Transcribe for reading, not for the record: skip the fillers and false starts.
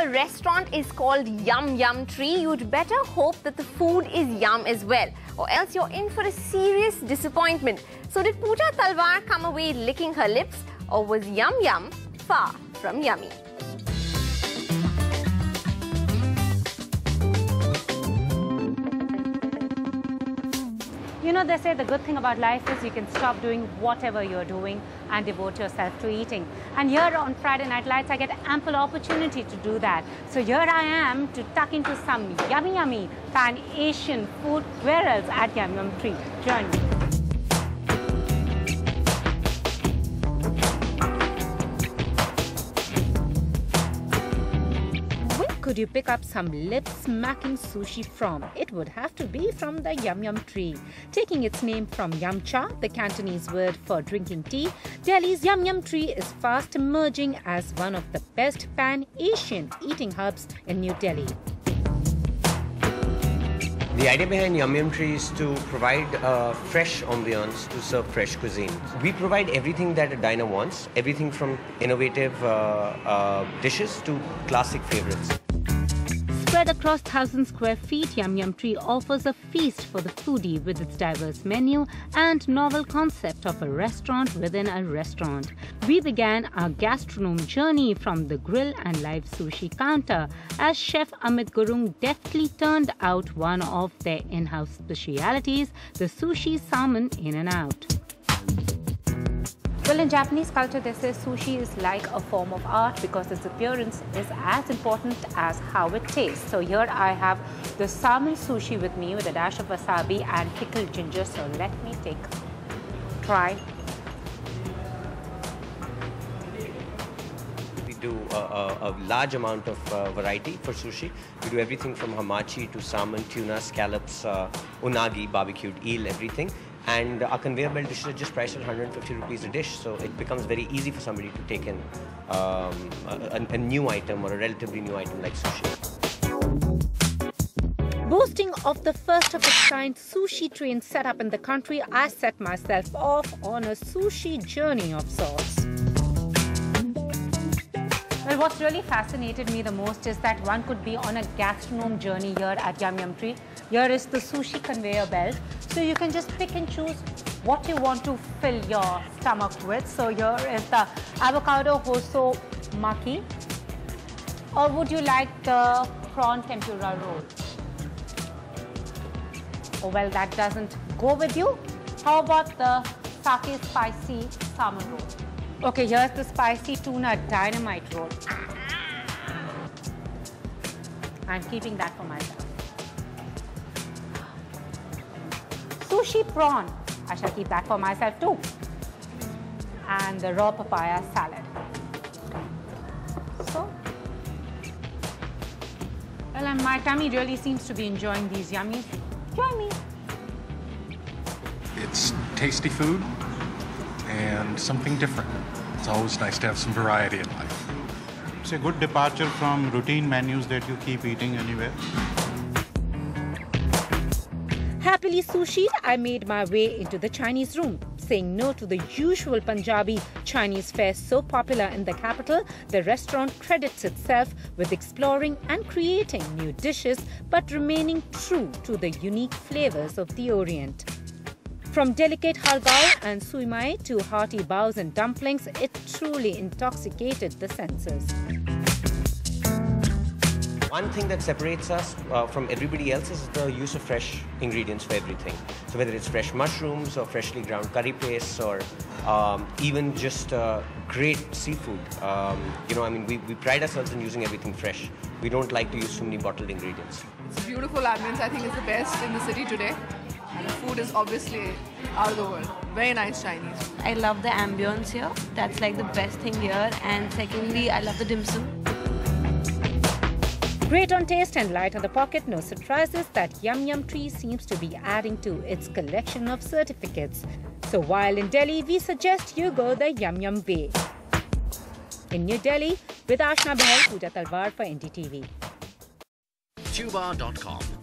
a restaurant is called Yum Yum Tree, you'd better hope that the food is yum as well, or else you're in for a serious disappointment. So did Pooja Talwar come away licking her lips, or was Yum Yum far from yummy? You know, they say the good thing about life is you can stop doing whatever you're doing and devote yourself to eating. And here on Friday Night Lights, I get ample opportunity to do that. So here I am to tuck into some yummy Pan-Asian food. Where else at Yum Yum Tree? Join me. Could you pick up some lip-smacking sushi from? It would have to be from the Yum Yum Tree. Taking its name from Yum Cha, the Cantonese word for drinking tea, Delhi's Yum Yum Tree is fast emerging as one of the best Pan-Asian eating hubs in New Delhi. The idea behind Yum Yum Tree is to provide fresh ambience to serve fresh cuisine. We provide everything that a diner wants, everything from innovative dishes to classic favorites. Spread across 1,000 square feet, Yum Yum Tree offers a feast for the foodie with its diverse menu and novel concept of a restaurant within a restaurant. We began our gastronomic journey from the grill and live sushi counter as Chef Amit Gurung deftly turned out one of their in-house specialities, the sushi salmon in and out. Well, in Japanese culture, they say sushi is like a form of art because its appearance is as important as how it tastes. So here I have the salmon sushi with me with a dash of wasabi and pickled ginger. So let me take a try. We do a large amount of variety for sushi. We do everything from hamachi to salmon, tuna, scallops, unagi, barbecued eel, everything. And our conveyor belt dishes are just priced at 150 rupees a dish, so it becomes very easy for somebody to take in a new item or a relatively new item like sushi. Boasting of the first of its kind sushi train set up in the country, I set myself off on a sushi journey of sorts. Well, what's really fascinated me the most is that one could be on a gastronome journey here at Yum Yum Tree. Here is the sushi conveyor belt. So you can just pick and choose what you want to fill your stomach with. So here is the avocado hoso maki. Or would you like the prawn tempura roll? Oh, well, that doesn't go with you. How about the sake spicy salmon roll? Okay, here's the spicy tuna dynamite roll. I'm keeping that for myself. Sushi prawn. I shall keep that for myself too. And the raw papaya salad. So, well, and my tummy really seems to be enjoying these yummies. Join me. It's tasty food and something different. It's always nice to have some variety in life. It's a good departure from routine menus that you keep eating anywhere. Happily sushi, I made my way into the Chinese room. Saying no to the usual Punjabi Chinese fare so popular in the capital, the restaurant credits itself with exploring and creating new dishes but remaining true to the unique flavors of the Orient. From delicate halgao and suimai to hearty baos and dumplings, it truly intoxicated the senses. One thing that separates us from everybody else is the use of fresh ingredients for everything. So whether it's fresh mushrooms or freshly ground curry paste or even just great seafood. We pride ourselves in using everything fresh. We don't like to use too many bottled ingredients. It's beautiful ambience. I think it's the best in the city today. And the food is obviously out of the world. Very nice Chinese. I love the ambience here. That's like the best thing here. And secondly, I love the dim sum. Great on taste and light on the pocket, no surprises that Yum Yum Tree seems to be adding to its collection of certificates. So while in Delhi, we suggest you go the Yum Yum way. In New Delhi, with Ashna Bahal, Pooja Talwar for NDTV. Tubar.com